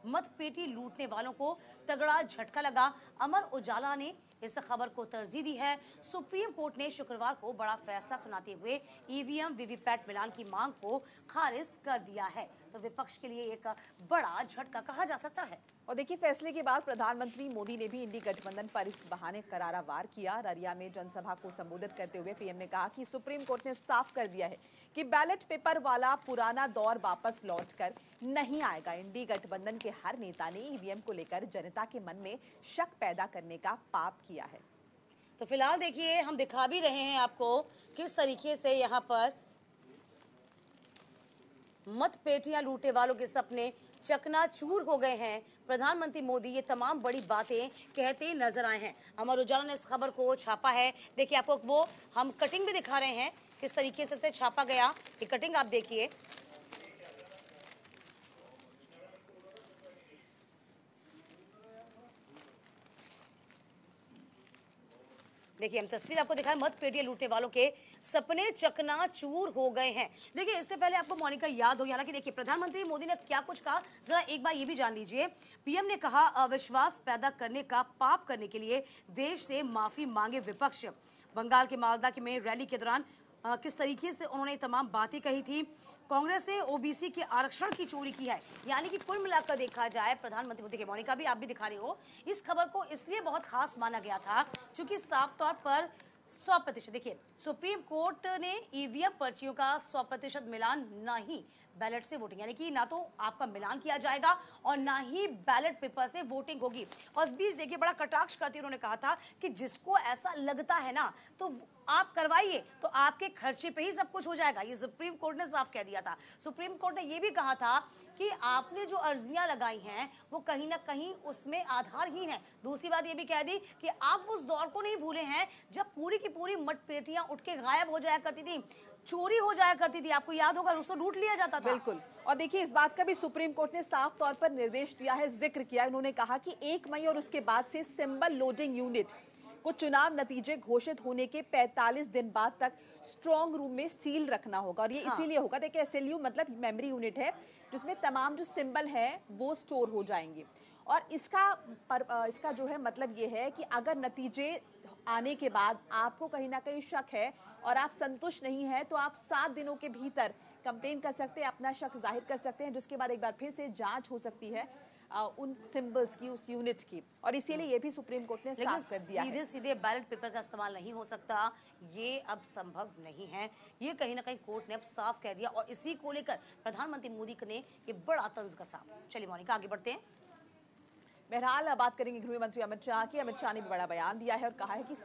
मतपेटी लूटने वालों को तगड़ा झटका लगा। अमर उजाला ने इस खबर को तरजीह दी है। सुप्रीम कोर्ट ने शुक्रवार को बड़ा फैसला सुनाते हुए ईवीएम वीवीपैट मिलान की मांग को खारिज कर दिया है। तो विपक्ष के लिए एक बड़ा झटका कहा जा सकता है। और देखिए, फैसले के बाद प्रधानमंत्री मोदी ने भी इंडी गठबंधन पर इस बहाने करारा वार किया। ररिया में जनसभा को संबोधित करते हुए पीएम ने कहा कि सुप्रीम कोर्ट ने साफ कर दिया है कि बैलेट पेपर वाला पुराना दौर वापस लौटकर नहीं आएगा। इंडी गठबंधन के हर नेता ने ईवीएम को लेकर जनता के मन में शक पैदा करने का पाप किया है। तो फिलहाल देखिए, हम दिखा भी रहे हैं आपको किस तरीके से यहाँ पर मतपेटियां लूटने वालों के सपने चकनाचूर हो गए हैं। प्रधानमंत्री मोदी ये तमाम बड़ी बातें कहते नजर आए हैं। अमर उजाला ने इस खबर को छापा है। देखिए, आपको वो हम कटिंग भी दिखा रहे हैं किस तरीके से छापा गया। ये कटिंग आप देखिए। देखिए, हम तस्वीर आपको दिखाएं। मतपेटियां लूटने वालों के सपने चकनाचूर हो गए हैं। देखिए, इससे पहले आपको मोनिका याद होगी। हालांकि देखिए, प्रधानमंत्री मोदी ने क्या कुछ कहा, जरा एक बार ये भी जान लीजिए। पीएम ने कहा, अविश्वास पैदा करने का पाप करने के लिए देश से माफी मांगे विपक्ष। बंगाल के मालदा में रैली के दौरान किस तरीके से उन्होंने तमाम बातें कही थी। कांग्रेस ने ओबीसी के आरक्षण की चोरी की है। यानी कि कुल मिलाकर देखा जाए, प्रधानमंत्री मोदी के मोनिका भी आप भी दिखा रही हो, इस खबर को इसलिए बहुत खास माना गया था क्योंकि साफ तौर पर 100%, देखिए, सुप्रीम कोर्ट ने ईवीएम पर्चियों का 100% मिलान ना ही बैलेट से वोटिंग, यानी कि ना तो आपका मिलान किया जाएगा और ना ही बैलेट पेपर से वोटिंग होगी। और इस बीच देखिए, बड़ा कटाक्ष करते उन्होंने कहा था कि जिसको ऐसा लगता है ना, तो आप करवाइए, तो आपके खर्चे पे ही सब कुछ हो जाएगा। ये सुप्रीम कोर्ट ने साफ कह दिया था। सुप्रीम कोर्ट ने ये भी कहा था कि आपने जो अर्जियां लगाई हैं वो कहीं ना कहीं उसमें आधारहीन है। दूसरी बात ये भी कह दी कि आप उस दौर को नहीं भूले हैं जब पूरी की पूरी मतपेटियां उठ के गायब हो जाया करती थी, चोरी हो जाया करती थी। आपको याद होगा, उसको लूट लिया जाता था। बिल्कुल। और देखिए, इस बात का भी सुप्रीम कोर्ट ने साफ तौर पर निर्देश दिया है, जिक्र किया। उन्होंने कहा कि 1 मई और उसके बाद से सिंबल लोडिंग यूनिट को चुनाव नतीजे घोषित होने के 45 दिन बाद तक स्ट्रॉन्ग रूम में सील रखना होगा। और ये इसीलिए होगा, देखिए, एसएलयू मतलब मेमोरी यूनिट है जिसमें तमाम जो सिंबल है वो स्टोर हो जाएंगे। और इसका जो है मतलब ये है कि अगर नतीजे आने के बाद आपको कहीं ना कहीं शक है और आप संतुष्ट नहीं है, तो आप 7 दिनों के भीतर कंप्लेन कर सकते हैं, अपना शक जाहिर कर सकते हैं, जिसके बाद एक बार फिर से जांच हो सकती है उन सिंबल्स की, उस यूनिट की। और इसीलिए ये भी सुप्रीम कोर्ट ने साफ कर दिया है। सीधे बैलेट पेपर का इस्तेमाल नहीं हो सकता, ये अब संभव नहीं है। ये कहीं ना कहीं कोर्ट ने अब साफ कह दिया और इसी को लेकर प्रधानमंत्री मोदी ने ये बड़ा तंज कसा। चलिए मोनिका, आगे बढ़ते हैं। बहरहाल बात करेंगे गृह मंत्री अमित शाह की। अमित शाह ने भी बड़ा बयान दिया है और कहा है कि